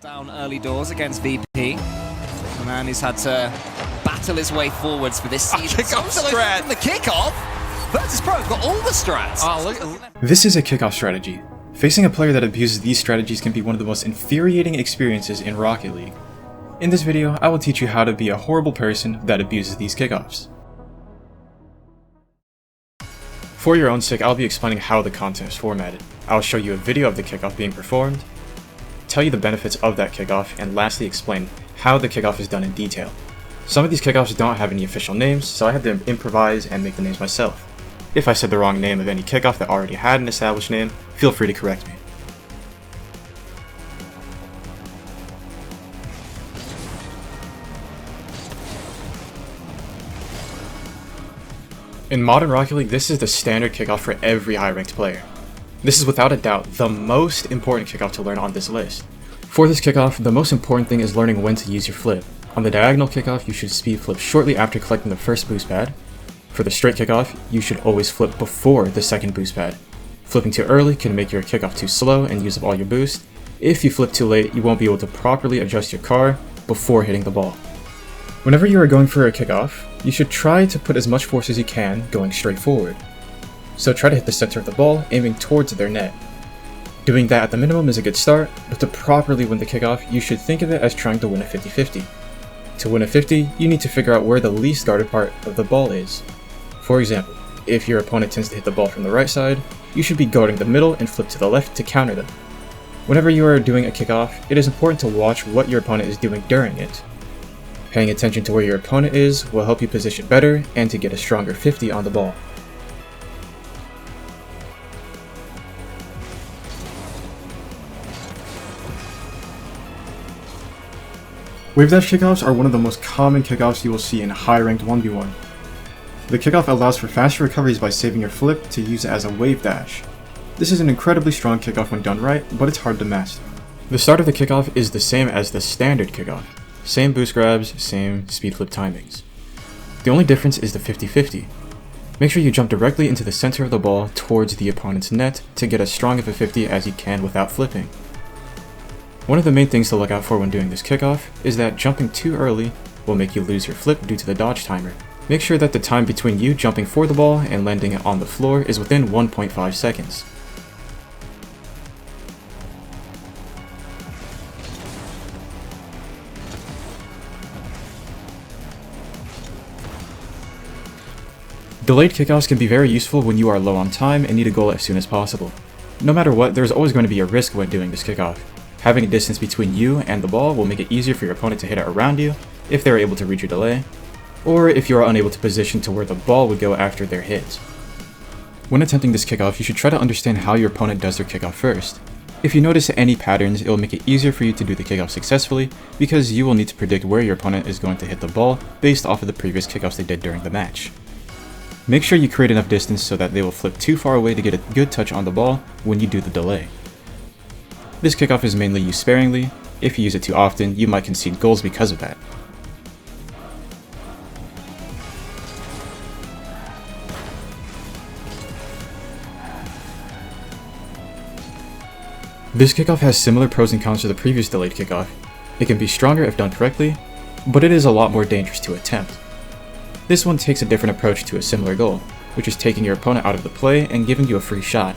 Down early doors against VP. The man who's had to battle his way forwards for this season. Kickoff strat. From the kickoff, Virtus Pro got all the strats. Oh, look. This is a kickoff strategy. Facing a player that abuses these strategies can be one of the most infuriating experiences in Rocket League. In this video, I will teach you how to be a horrible person that abuses these kickoffs. For your own sake, I'll be explaining how the content is formatted. I'll show you a video of the kickoff being performed, tell you the benefits of that kickoff, and lastly explain how the kickoff is done in detail. Some of these kickoffs don't have any official names, so I had to improvise and make the names myself. If I said the wrong name of any kickoff that already had an established name, feel free to correct me. In modern Rocket League, this is the standard kickoff for every high-ranked player. This is without a doubt the most important kickoff to learn on this list. For this kickoff, the most important thing is learning when to use your flip. On the diagonal kickoff, you should speed flip shortly after collecting the first boost pad. For the straight kickoff, you should always flip before the second boost pad. Flipping too early can make your kickoff too slow and use up all your boost. If you flip too late, you won't be able to properly adjust your car before hitting the ball. Whenever you are going for a kickoff, you should try to put as much force as you can going straight forward. So try to hit the center of the ball, aiming towards their net. Doing that at the minimum is a good start, but to properly win the kickoff, you should think of it as trying to win a 50-50. To win a 50, you need to figure out where the least guarded part of the ball is. For example, if your opponent tends to hit the ball from the right side, you should be guarding the middle and flip to the left to counter them. Whenever you are doing a kickoff, it is important to watch what your opponent is doing during it. Paying attention to where your opponent is will help you position better and to get a stronger 50 on the ball. Wavedash kickoffs are one of the most common kickoffs you will see in high-ranked 1v1. The kickoff allows for faster recoveries by saving your flip to use it as a wave dash. This is an incredibly strong kickoff when done right, but it's hard to master. The start of the kickoff is the same as the standard kickoff. Same boost grabs, same speed flip timings. The only difference is the 50-50. Make sure you jump directly into the center of the ball towards the opponent's net to get as strong of a 50 as you can without flipping. One of the main things to look out for when doing this kickoff is that jumping too early will make you lose your flip due to the dodge timer. Make sure that the time between you jumping for the ball and landing it on the floor is within 1.5 seconds. Delayed kickoffs can be very useful when you are low on time and need a goal as soon as possible. No matter what, there is always going to be a risk when doing this kickoff. Having a distance between you and the ball will make it easier for your opponent to hit it around you if they are able to read your delay, or if you are unable to position to where the ball would go after their hit. When attempting this kickoff, you should try to understand how your opponent does their kickoff first. If you notice any patterns, it will make it easier for you to do the kickoff successfully because you will need to predict where your opponent is going to hit the ball based off of the previous kickoffs they did during the match. Make sure you create enough distance so that they will flip too far away to get a good touch on the ball when you do the delay. This kickoff is mainly used sparingly. If you use it too often, you might concede goals because of that. This kickoff has similar pros and cons to the previous delayed kickoff. It can be stronger if done correctly, but it is a lot more dangerous to attempt. This one takes a different approach to a similar goal, which is taking your opponent out of the play and giving you a free shot.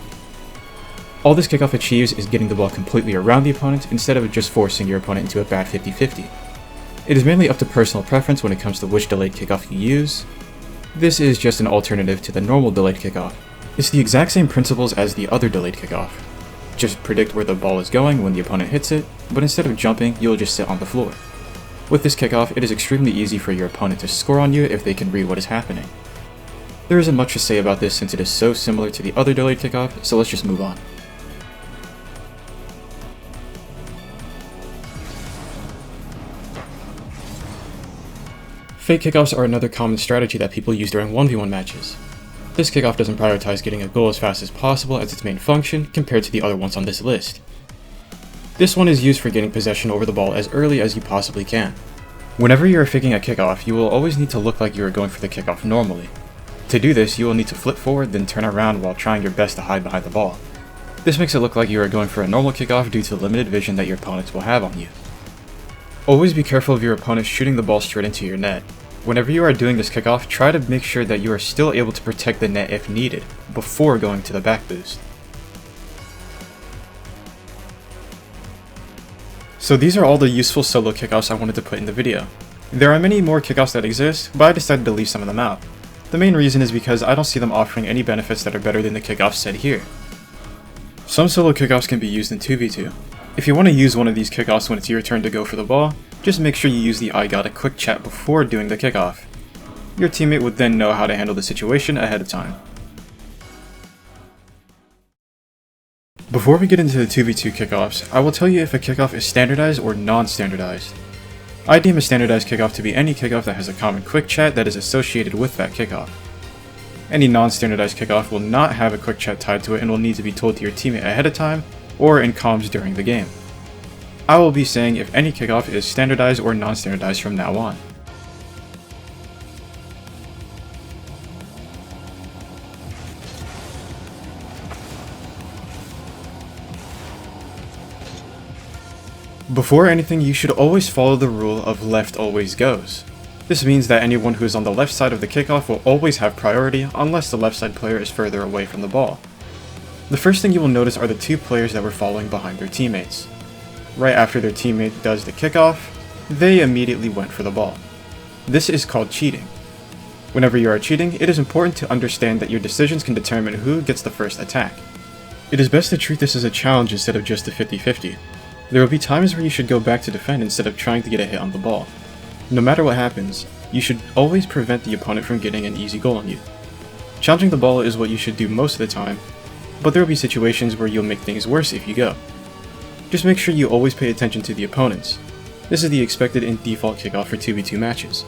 All this kickoff achieves is getting the ball completely around the opponent instead of just forcing your opponent into a bad 50-50. It is mainly up to personal preference when it comes to which delayed kickoff you use. This is just an alternative to the normal delayed kickoff. It's the exact same principles as the other delayed kickoff. Just predict where the ball is going when the opponent hits it, but instead of jumping, you'll just sit on the floor. With this kickoff, it is extremely easy for your opponent to score on you if they can read what is happening. There isn't much to say about this since it is so similar to the other delayed kickoff, so let's just move on. Fake kickoffs are another common strategy that people use during 1v1 matches. This kickoff doesn't prioritize getting a goal as fast as possible as its main function compared to the other ones on this list. This one is used for getting possession over the ball as early as you possibly can. Whenever you are faking a kickoff, you will always need to look like you are going for the kickoff normally. To do this, you will need to flip forward then turn around while trying your best to hide behind the ball. This makes it look like you are going for a normal kickoff due to the limited vision that your opponents will have on you. Always be careful of your opponent shooting the ball straight into your net. Whenever you are doing this kickoff, try to make sure that you are still able to protect the net if needed, before going to the back boost. So these are all the useful solo kickoffs I wanted to put in the video. There are many more kickoffs that exist, but I decided to leave some of them out. The main reason is because I don't see them offering any benefits that are better than the kickoffs said here. Some solo kickoffs can be used in 2v2. If you want to use one of these kickoffs when it's your turn to go for the ball, just make sure you use the I got a quick chat before doing the kickoff. Your teammate would then know how to handle the situation ahead of time. Before we get into the 2v2 kickoffs, I will tell you if a kickoff is standardized or non-standardized. I deem a standardized kickoff to be any kickoff that has a common quick chat that is associated with that kickoff. Any non-standardized kickoff will not have a quick chat tied to it and will need to be told to your teammate ahead of time or in comms during the game. I will be saying if any kickoff is standardized or non-standardized from now on. Before anything, you should always follow the rule of left always goes. This means that anyone who is on the left side of the kickoff will always have priority unless the left side player is further away from the ball. The first thing you will notice are the two players that were following behind their teammates. Right after their teammate does the kickoff, they immediately went for the ball. This is called cheating. Whenever you are cheating, it is important to understand that your decisions can determine who gets the first attack. It is best to treat this as a challenge instead of just a 50-50. There will be times where you should go back to defend instead of trying to get a hit on the ball. No matter what happens, you should always prevent the opponent from getting an easy goal on you. Challenging the ball is what you should do most of the time, but there will be situations where you'll make things worse if you go. Just make sure you always pay attention to the opponents. This is the expected and default kickoff for 2v2 matches.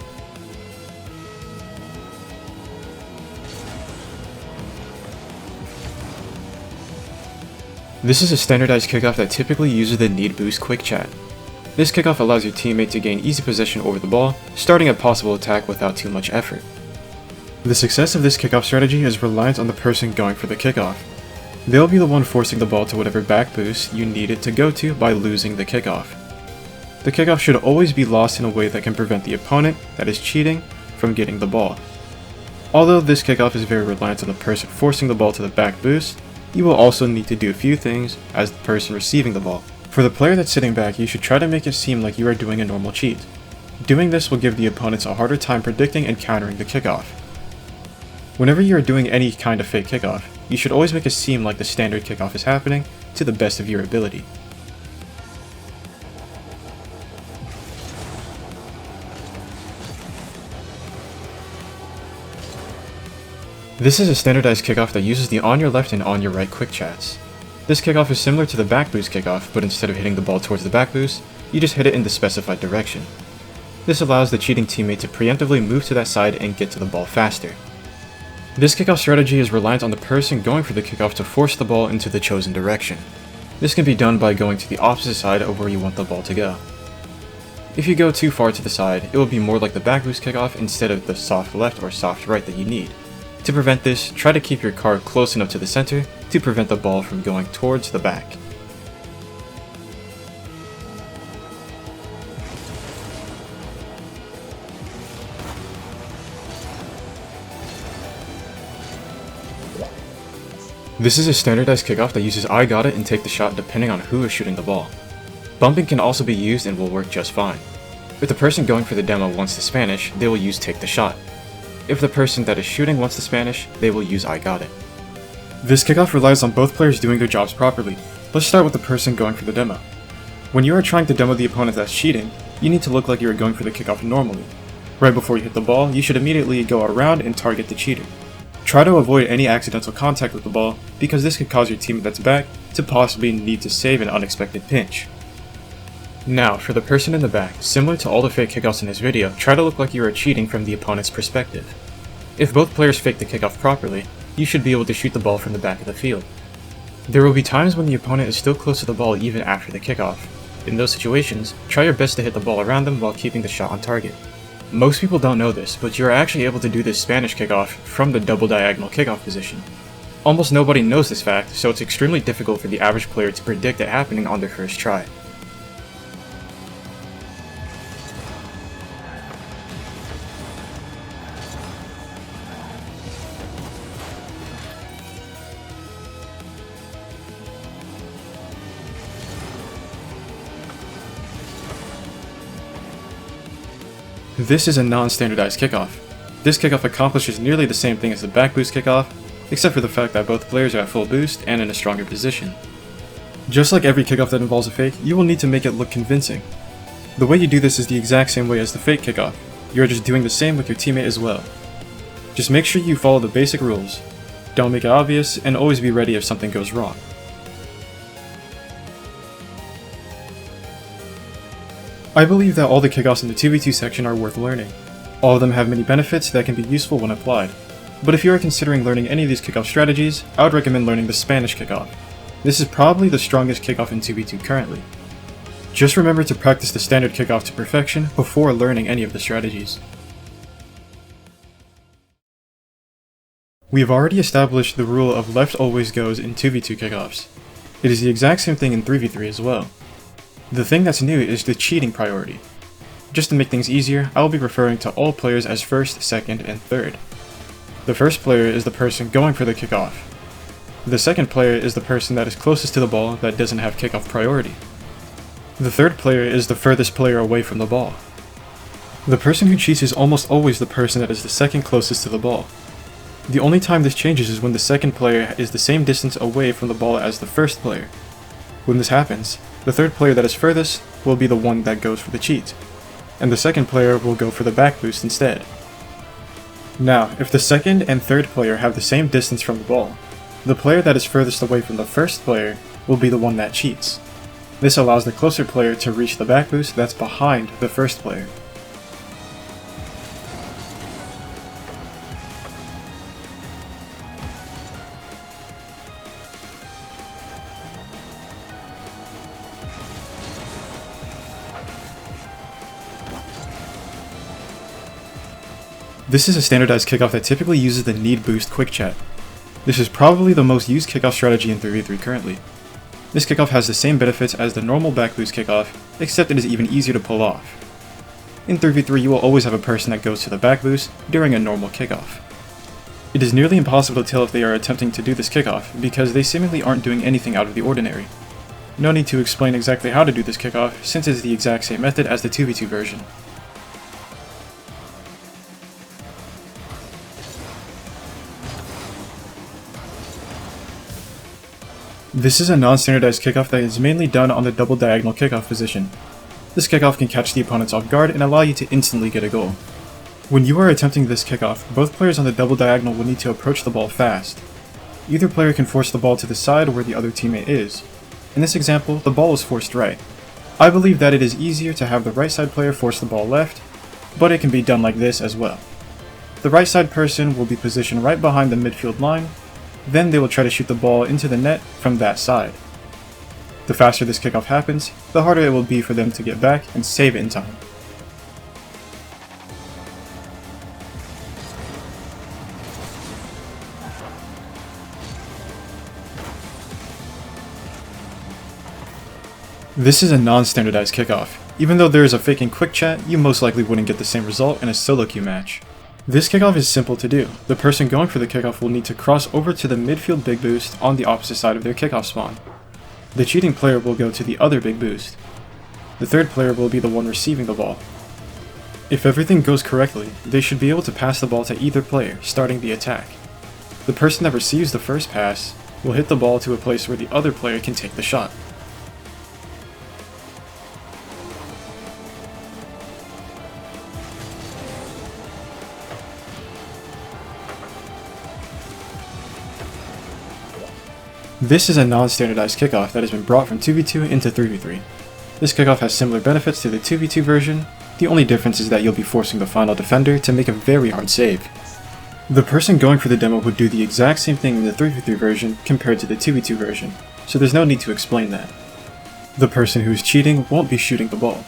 This is a standardized kickoff that typically uses the need boost quick chat. This kickoff allows your teammate to gain easy possession over the ball, starting a possible attack without too much effort. The success of this kickoff strategy is reliant on the person going for the kickoff. They'll be the one forcing the ball to whatever back boost you need it to go to by losing the kickoff. The kickoff should always be lost in a way that can prevent the opponent that is cheating from getting the ball. Although this kickoff is very reliant on the person forcing the ball to the back boost, you will also need to do a few things as the person receiving the ball. For the player that's sitting back, you should try to make it seem like you are doing a normal cheat. Doing this will give the opponents a harder time predicting and countering the kickoff. Whenever you are doing any kind of fake kickoff, you should always make it seem like the standard kickoff is happening to the best of your ability. This is a standardized kickoff that uses the on your left and on your right quick chats. This kickoff is similar to the back boost kickoff, but instead of hitting the ball towards the back boost, you just hit it in the specified direction. This allows the cheating teammate to preemptively move to that side and get to the ball faster. This kickoff strategy is reliant on the person going for the kickoff to force the ball into the chosen direction. This can be done by going to the opposite side of where you want the ball to go. If you go too far to the side, it will be more like the back boost kickoff instead of the soft left or soft right that you need. To prevent this, try to keep your card close enough to the center to prevent the ball from going towards the back. This is a standardized kickoff that uses I got it and take the shot depending on who is shooting the ball. Bumping can also be used and will work just fine. If the person going for the demo wants the Spanish, they will use take the shot. If the person that is shooting wants the Spanish, they will use I got it. This kickoff relies on both players doing their jobs properly. Let's start with the person going for the demo. When you are trying to demo the opponent that's cheating, you need to look like you are going for the kickoff normally. Right before you hit the ball, you should immediately go around and target the cheater. Try to avoid any accidental contact with the ball, because this could cause your teammate that's back to possibly need to save an unexpected pinch. Now, for the person in the back, similar to all the fake kickoffs in this video, try to look like you are cheating from the opponent's perspective. If both players fake the kickoff properly, you should be able to shoot the ball from the back of the field. There will be times when the opponent is still close to the ball even after the kickoff. In those situations, try your best to hit the ball around them while keeping the shot on target. Most people don't know this, but you are actually able to do this Spanish kickoff from the double diagonal kickoff position. Almost nobody knows this fact, so it's extremely difficult for the average player to predict it happening on their first try. This is a non-standardized kickoff. This kickoff accomplishes nearly the same thing as the back boost kickoff, except for the fact that both players are at full boost and in a stronger position. Just like every kickoff that involves a fake, you will need to make it look convincing. The way you do this is the exact same way as the fake kickoff. You are just doing the same with your teammate as well. Just make sure you follow the basic rules. Don't make it obvious, and always be ready if something goes wrong. I believe that all the kickoffs in the 2v2 section are worth learning. All of them have many benefits that can be useful when applied. But if you are considering learning any of these kickoff strategies, I would recommend learning the Spanish kickoff. This is probably the strongest kickoff in 2v2 currently. Just remember to practice the standard kickoff to perfection before learning any of the strategies. We have already established the rule of left always goes in 2v2 kickoffs. It is the exact same thing in 3v3 as well. The thing that's new is the cheating priority. Just to make things easier, I will be referring to all players as first, second, and third. The first player is the person going for the kickoff. The second player is the person that is closest to the ball that doesn't have kickoff priority. The third player is the furthest player away from the ball. The person who cheats is almost always the person that is the second closest to the ball. The only time this changes is when the second player is the same distance away from the ball as the first player. When this happens, the third player that is furthest will be the one that goes for the cheat, and the second player will go for the back boost instead. Now, if the second and third player have the same distance from the ball, the player that is furthest away from the first player will be the one that cheats. This allows the closer player to reach the back boost that's behind the first player. This is a standardized kickoff that typically uses the need boost quick chat. This is probably the most used kickoff strategy in 3v3 currently. This kickoff has the same benefits as the normal back boost kickoff, except it is even easier to pull off. In 3v3 you will always have a person that goes to the back boost during a normal kickoff. It is nearly impossible to tell if they are attempting to do this kickoff because they seemingly aren't doing anything out of the ordinary. No need to explain exactly how to do this kickoff since it is the exact same method as the 2v2 version. This is a non-standardized kickoff that is mainly done on the double diagonal kickoff position. This kickoff can catch the opponents off guard and allow you to instantly get a goal. When you are attempting this kickoff, both players on the double diagonal will need to approach the ball fast. Either player can force the ball to the side where the other teammate is. In this example, the ball is forced right. I believe that it is easier to have the right side player force the ball left, but it can be done like this as well. The right side person will be positioned right behind the midfield line. Then they will try to shoot the ball into the net from that side. The faster this kickoff happens, the harder it will be for them to get back and save it in time. This is a non-standardized kickoff. Even though there is a fake and quick chat, you most likely wouldn't get the same result in a solo queue match. This kickoff is simple to do. The person going for the kickoff will need to cross over to the midfield big boost on the opposite side of their kickoff spawn. The cheating player will go to the other big boost. The third player will be the one receiving the ball. If everything goes correctly, they should be able to pass the ball to either player, starting the attack. The person that receives the first pass will hit the ball to a place where the other player can take the shot. This is a non-standardized kickoff that has been brought from 2v2 into 3v3. This kickoff has similar benefits to the 2v2 version, the only difference is that you'll be forcing the final defender to make a very hard save. The person going for the demo would do the exact same thing in the 3v3 version compared to the 2v2 version, so there's no need to explain that. The person who is cheating won't be shooting the ball.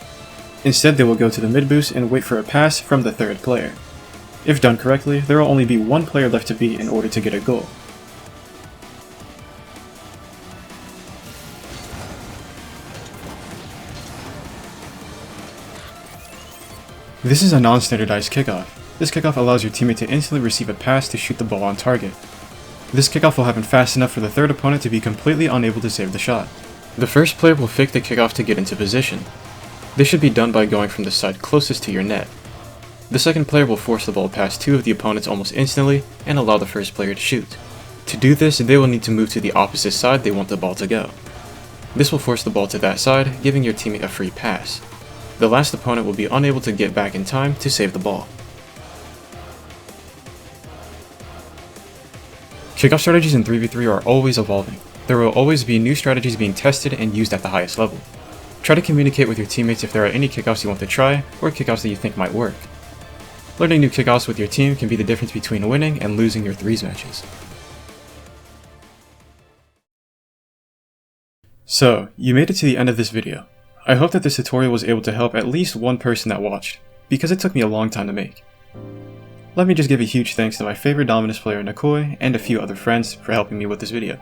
Instead they will go to the mid boost and wait for a pass from the third player. If done correctly, there will only be one player left to beat in order to get a goal. This is a non-standardized kickoff. This kickoff allows your teammate to instantly receive a pass to shoot the ball on target. This kickoff will happen fast enough for the third opponent to be completely unable to save the shot. The first player will fake the kickoff to get into position. This should be done by going from the side closest to your net. The second player will force the ball past two of the opponents almost instantly and allow the first player to shoot. To do this, they will need to move to the opposite side they want the ball to go. This will force the ball to that side, giving your teammate a free pass. The last opponent will be unable to get back in time to save the ball. Kickoff strategies in 3v3 are always evolving. There will always be new strategies being tested and used at the highest level. Try to communicate with your teammates if there are any kickoffs you want to try, or kickoffs that you think might work. Learning new kickoffs with your team can be the difference between winning and losing your threes matches. So, you made it to the end of this video. I hope that this tutorial was able to help at least one person that watched, because it took me a long time to make. Let me just give a huge thanks to my favorite Dominus player Nikoi and a few other friends for helping me with this video.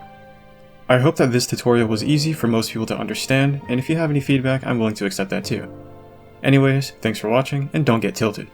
I hope that this tutorial was easy for most people to understand, and if you have any feedback, I'm willing to accept that too. Anyways, thanks for watching, and don't get tilted.